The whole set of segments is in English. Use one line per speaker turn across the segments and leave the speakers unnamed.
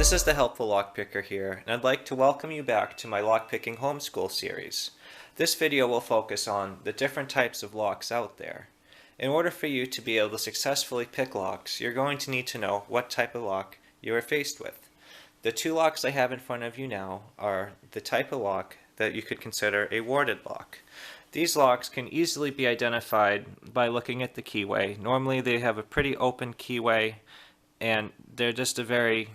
This is the Helpful Lock Picker here, and I'd like to welcome you back to my lockpicking homeschool series. This video will focus on the different types of locks out there. In order for you to be able to successfully pick locks, you're going to need to know what type of lock you are faced with. The two locks I have in front of you now are the type of lock that you could consider a warded lock. These locks can easily be identified by looking at the keyway. Normally they have a pretty open keyway, and they're just a very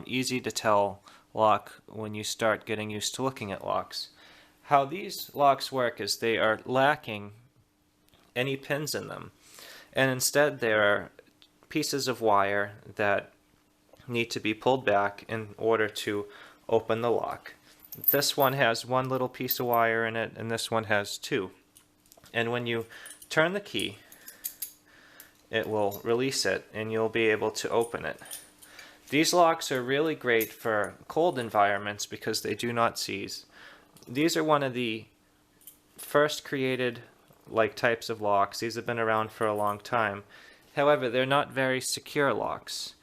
easy to tell lock when you start getting used to looking at locks. How these locks work is they are lacking any pins in them, and instead there are pieces of wire that need to be pulled back in order to open the lock. This one has one little piece of wire in it, and this one has two. And when you turn the key, it will release it and you'll be able to open it. These locks are really great for cold environments because they do not seize. These are one of the first created types of locks. These have been around for a long time. However, they're not very secure locks.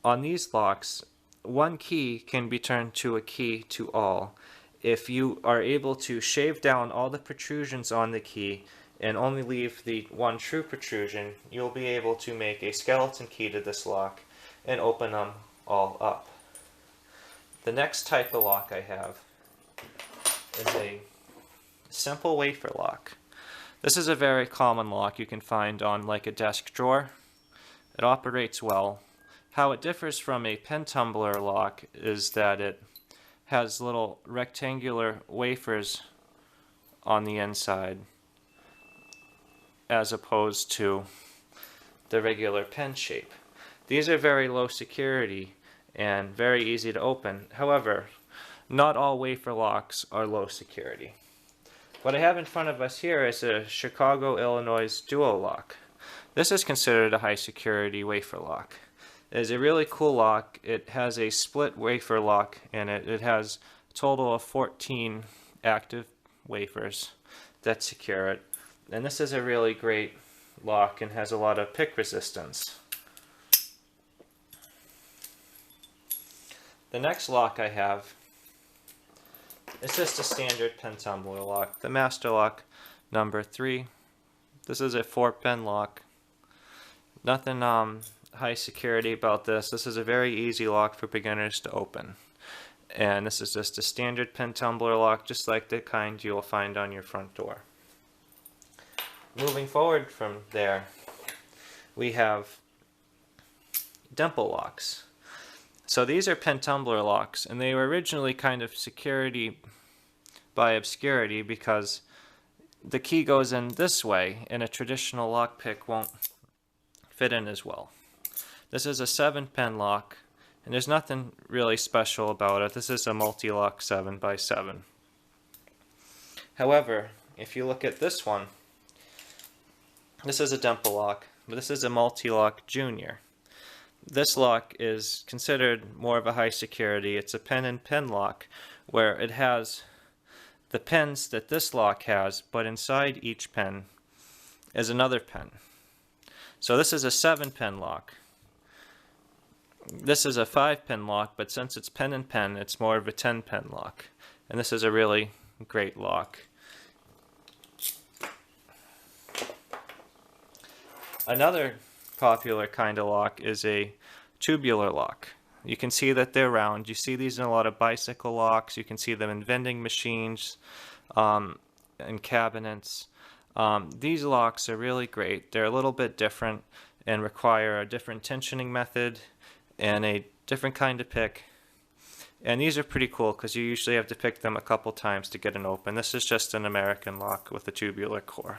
On these locks, one key can be turned to a key to all. If you are able to shave down all the protrusions on the key and only leave the one true protrusion, you'll be able to make a skeleton key to this lock and open them all up. The next type of lock I have is a simple wafer lock. This is a very common lock you can find on like a desk drawer. It operates well. How it differs from a pen tumbler lock is that it has little rectangular wafers on the inside as opposed to the regular pen shape. These are very low security and very easy to open. However, not all wafer locks are low security. What I have in front of us here is a Chicago, Illinois duo lock. This is considered a high security wafer lock. It is a really cool lock. It has a split wafer lock in it. It has a total of 14 active wafers that secure it. And this is a really great lock and has a lot of pick resistance. The next lock I have is just a standard pen tumbler lock, the Master Lock number 3. This is a 4-pin lock. Nothing high security about this. This is a very easy lock for beginners to open. And this is just a standard pen tumbler lock, just like the kind you'll find on your front door. Moving forward from there, we have Dimple Locks. So these are pen tumbler locks, and they were originally kind of security by obscurity because the key goes in this way and a traditional lockpick won't fit in as well. This is a 7-pin lock, and there's nothing really special about it. This is a multi-lock 7x7. However, if you look at this one, this is a Dimple Lock, but this is a multi-lock junior. This lock is considered more of a high security. It's a pen-in-pen lock where it has the pins that this lock has, but inside each pin is another pin. So this is a 7-pin lock. This is a 5-pin lock, but since it's pen-in-pen, it's more of a 10-pin lock. And this is a really great lock. Another popular kind of lock is a tubular lock. You can see that they're round. You see these in a lot of bicycle locks. You can see them in vending machines and cabinets. These locks are really great. They're a little bit different and require a different tensioning method and a different kind of pick. And these are pretty cool because you usually have to pick them a couple times to get an open. This is just an American lock with a tubular core.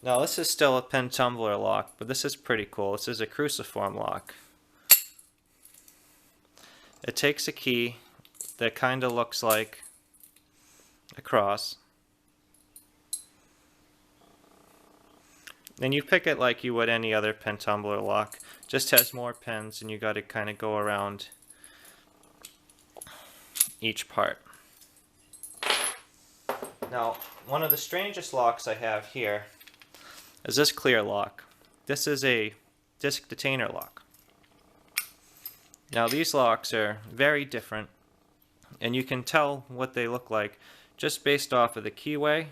Now this is still a pen tumbler lock, but this is pretty cool. This is a Cruciform Lock. It takes a key that kind of looks like a cross, and you pick it like you would any other pen tumbler lock. Just has more pins, and you got to kind of go around each part. Now, one of the strangest locks I have here is this clear lock. This is a disc detainer lock. Now these locks are very different, and you can tell what they look like just based off of the keyway,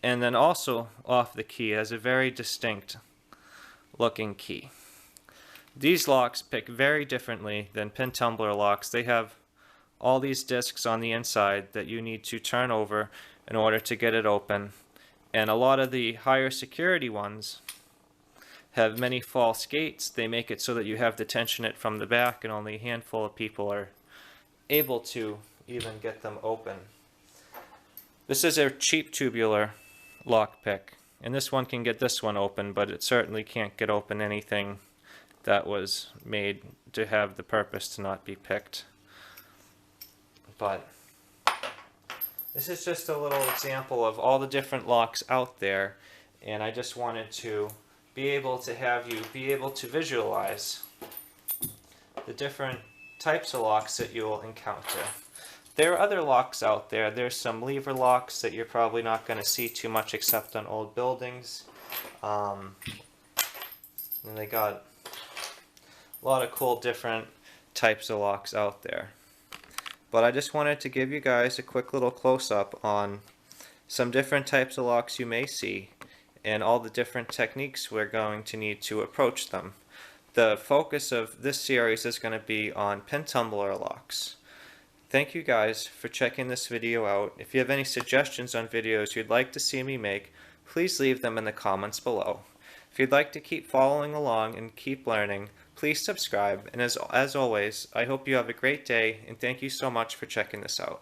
and then also off the key as a very distinct looking key. These locks pick very differently than pin tumbler locks. They have all these discs on the inside that you need to turn over in order to get it open, and a lot of the higher security ones have many false gates. They make it so that you have to tension it from the back, and only a handful of people are able to even get them open. This is a cheap tubular lock pick, and this one can get this one open, but it certainly can't get open anything that was made to have the purpose to not be picked. But this is just a little example of all the different locks out there, and I just wanted to be able to have you be able to visualize the different types of locks that you will encounter. There are other locks out there. There's some lever locks that you're probably not going to see too much except on old buildings. And they got a lot of cool different types of locks out there. But I just wanted to give you guys a quick little close-up on some different types of locks you may see and all the different techniques we're going to need to approach them. The focus of this series is going to be on pin tumbler locks. Thank you guys for checking this video out. If you have any suggestions on videos you'd like to see me make, please leave them in the comments below. If you'd like to keep following along and keep learning, please subscribe, and as always, I hope you have a great day, and thank you so much for checking this out.